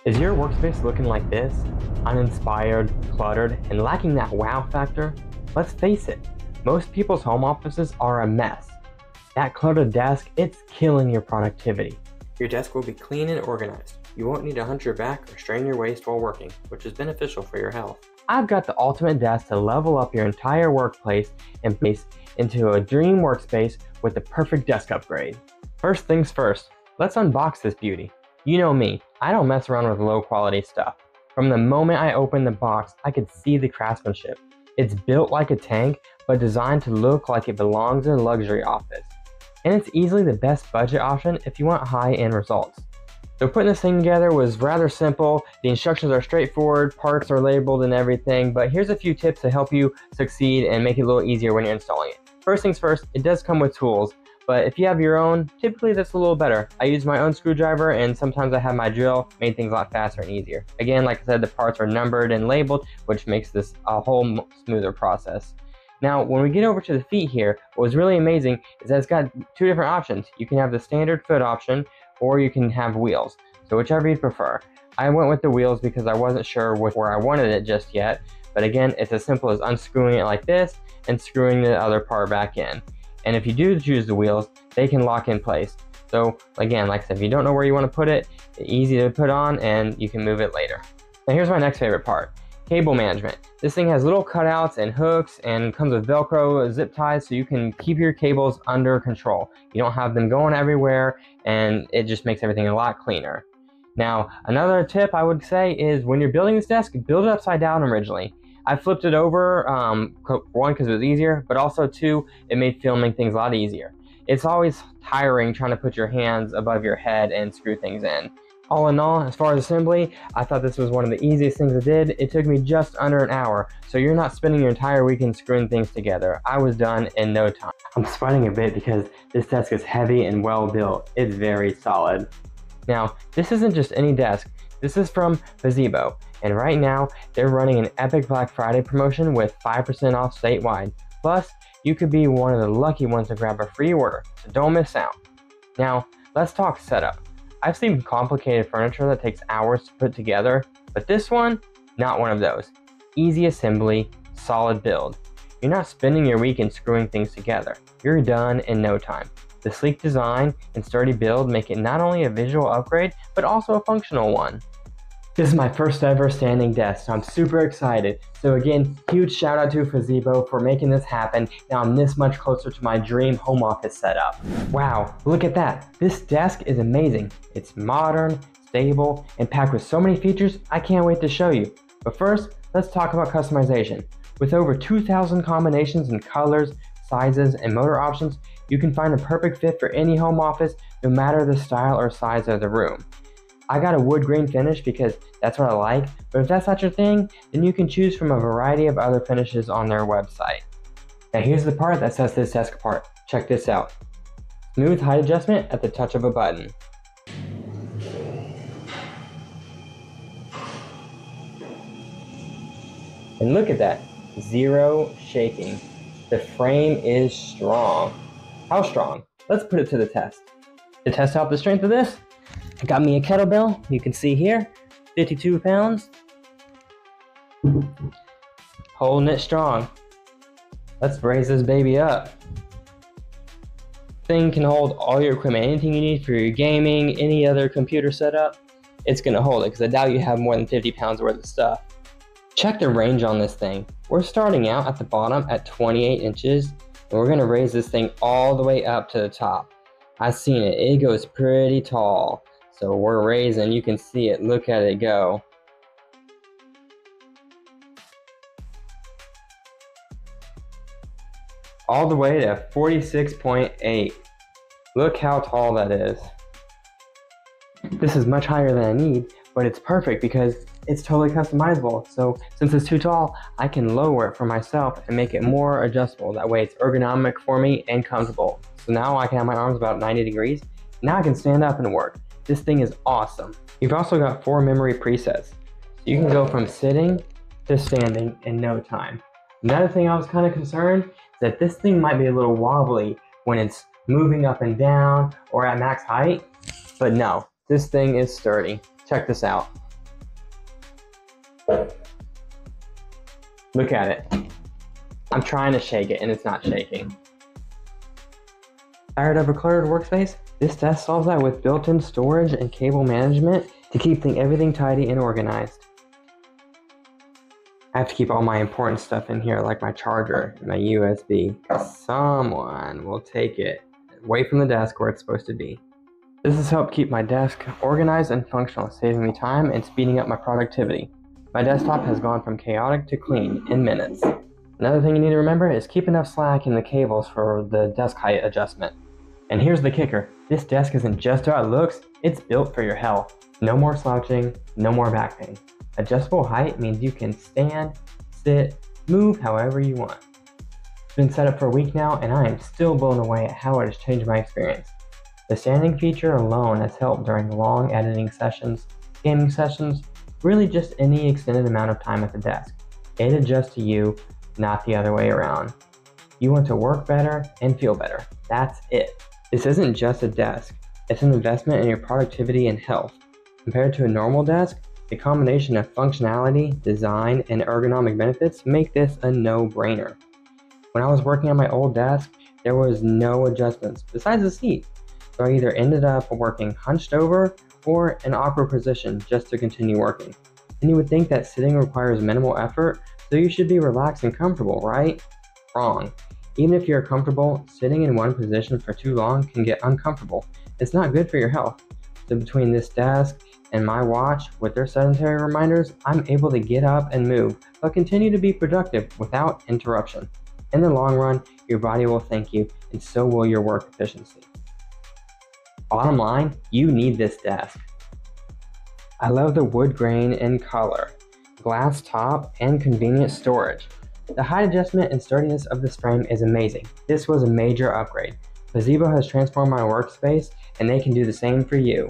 Is your workspace looking like this? Uninspired, cluttered, and lacking that wow factor? Let's face it, most people's home offices are a mess. That cluttered desk, it's killing your productivity. Your desk will be clean and organized. You won't need to hunch your back or strain your waist while working, which is beneficial for your health. I've got the ultimate desk to level up your entire workplace and place into a dream workspace with the perfect desk upgrade. First things first, let's unbox this beauty. You know me, I don't mess around with low quality stuff. From the moment I opened the box, I could see the craftsmanship. It's built like a tank, but designed to look like it belongs in a luxury office. And it's easily the best budget option if you want high-end results. So putting this thing together was rather simple. The instructions are straightforward, parts are labeled and everything, but here's a few tips to help you succeed and make it a little easier when you're installing it. First things first, it does come with tools, but if you have your own, typically that's a little better. I use my own screwdriver and sometimes I have my drill, made things a lot faster and easier. Again, like I said, the parts are numbered and labeled, which makes this a whole smoother process. Now, when we get over to the feet here, what was really amazing is that it's got two different options. You can have the standard foot option, or you can have wheels. So whichever you prefer. I went with the wheels because I wasn't sure where I wanted it just yet. But again, it's as simple as unscrewing it like this and screwing the other part back in. And if you do choose the wheels, they can lock in place. So again, like I said, if you don't know where you want to put it, it's easy to put on and you can move it later. Now here's my next favorite part. Cable management. This thing has little cutouts and hooks and comes with Velcro zip ties so you can keep your cables under control. You don't have them going everywhere and it just makes everything a lot cleaner. Now, another tip I would say is when you're building this desk, build it upside down originally. I flipped it over, one, because it was easier, but also two, it made filming things a lot easier. It's always tiring trying to put your hands above your head and screw things in. All in all, as far as assembly, I thought this was one of the easiest things I did. It took me just under an hour, so you're not spending your entire weekend screwing things together. I was done in no time. I'm sweating a bit because this desk is heavy and well built. It's very solid. Now, this isn't just any desk. This is from Fezibo, and right now, they're running an epic Black Friday promotion with 5% off statewide. Plus, you could be one of the lucky ones to grab a free order, so don't miss out. Now, let's talk setup. I've seen complicated furniture that takes hours to put together, but this one, not one of those. Easy assembly, solid build. You're not spending your weekend screwing things together. You're done in no time. The sleek design and sturdy build make it not only a visual upgrade, but also a functional one. This is my first ever standing desk, so I'm super excited. So again, huge shout out to Fezibo for making this happen. Now I'm this much closer to my dream home office setup. Wow, look at that. This desk is amazing. It's modern, stable, and packed with so many features, I can't wait to show you. But first, let's talk about customization. With over 2,000 combinations in colors, sizes, and motor options, you can find a perfect fit for any home office, no matter the style or size of the room. I got a wood grain finish because that's what I like, but if that's not your thing, then you can choose from a variety of other finishes on their website. Now here's the part that sets this desk apart. Check this out. Smooth height adjustment at the touch of a button. And look at that, zero shaking. The frame is strong. How strong? Let's put it to the test. To test out the strength of this, I got me a kettlebell, you can see here, 52 pounds. Holding it strong. Let's raise this baby up. Thing can hold all your equipment, anything you need for your gaming, any other computer setup, it's gonna hold it, because I doubt you have more than 50 pounds worth of stuff. Check the range on this thing. We're starting out at the bottom at 28 inches, and we're gonna raise this thing all the way up to the top. I've seen it, it goes pretty tall. So we're raising, you can see it, look at it go. All the way to 46.8. Look how tall that is. This is much higher than I need, but it's perfect because it's totally customizable. So since it's too tall, I can lower it for myself and make it more adjustable. That way it's ergonomic for me and comfortable. So now I can have my arms about 90 degrees. Now I can stand up and work. This thing is awesome. You've also got 4 memory presets. So you can go from sitting to standing in no time. Another thing I was kind of concerned is that this thing might be a little wobbly when it's moving up and down or at max height, but no, this thing is sturdy. Check this out. Look at it. I'm trying to shake it and it's not shaking. Tired of a cluttered workspace? This desk solves that with built-in storage and cable management to keep everything tidy and organized. I have to keep all my important stuff in here, like my charger and my USB. Someone will take it away from the desk where it's supposed to be. This has helped keep my desk organized and functional, saving me time and speeding up my productivity. My desktop has gone from chaotic to clean in minutes. Another thing you need to remember is keep enough slack in the cables for the desk height adjustment. And here's the kicker. This desk isn't just how it looks, it's built for your health. No more slouching, no more back pain. Adjustable height means you can stand, sit, move however you want. It's been set up for a week now and I am still blown away at how it has changed my experience. The standing feature alone has helped during long editing sessions, gaming sessions, really just any extended amount of time at the desk. It adjusts to you, not the other way around. You want to work better and feel better. That's it. This isn't just a desk, it's an investment in your productivity and health. Compared to a normal desk, the combination of functionality, design, and ergonomic benefits make this a no-brainer. When I was working on my old desk, there was no adjustments besides the seat, so I either ended up working hunched over or an awkward position just to continue working. And you would think that sitting requires minimal effort, so you should be relaxed and comfortable, right? Wrong. Even if you're comfortable, sitting in one position for too long can get uncomfortable. It's not good for your health. So between this desk and my watch with their sedentary reminders, I'm able to get up and move, but continue to be productive without interruption. In the long run, your body will thank you, and so will your work efficiency. Bottom line, you need this desk. I love the wood grain and color, glass top, and convenient storage. The height adjustment and sturdiness of this frame is amazing. This was a major upgrade. Fezibo has transformed my workspace, and they can do the same for you.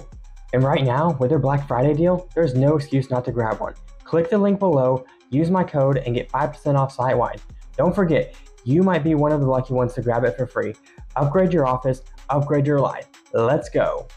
And right now, with their Black Friday deal, there's no excuse not to grab one. Click the link below, use my code, and get 5% off site-wide. Don't forget, you might be one of the lucky ones to grab it for free. Upgrade your office, upgrade your life. Let's go.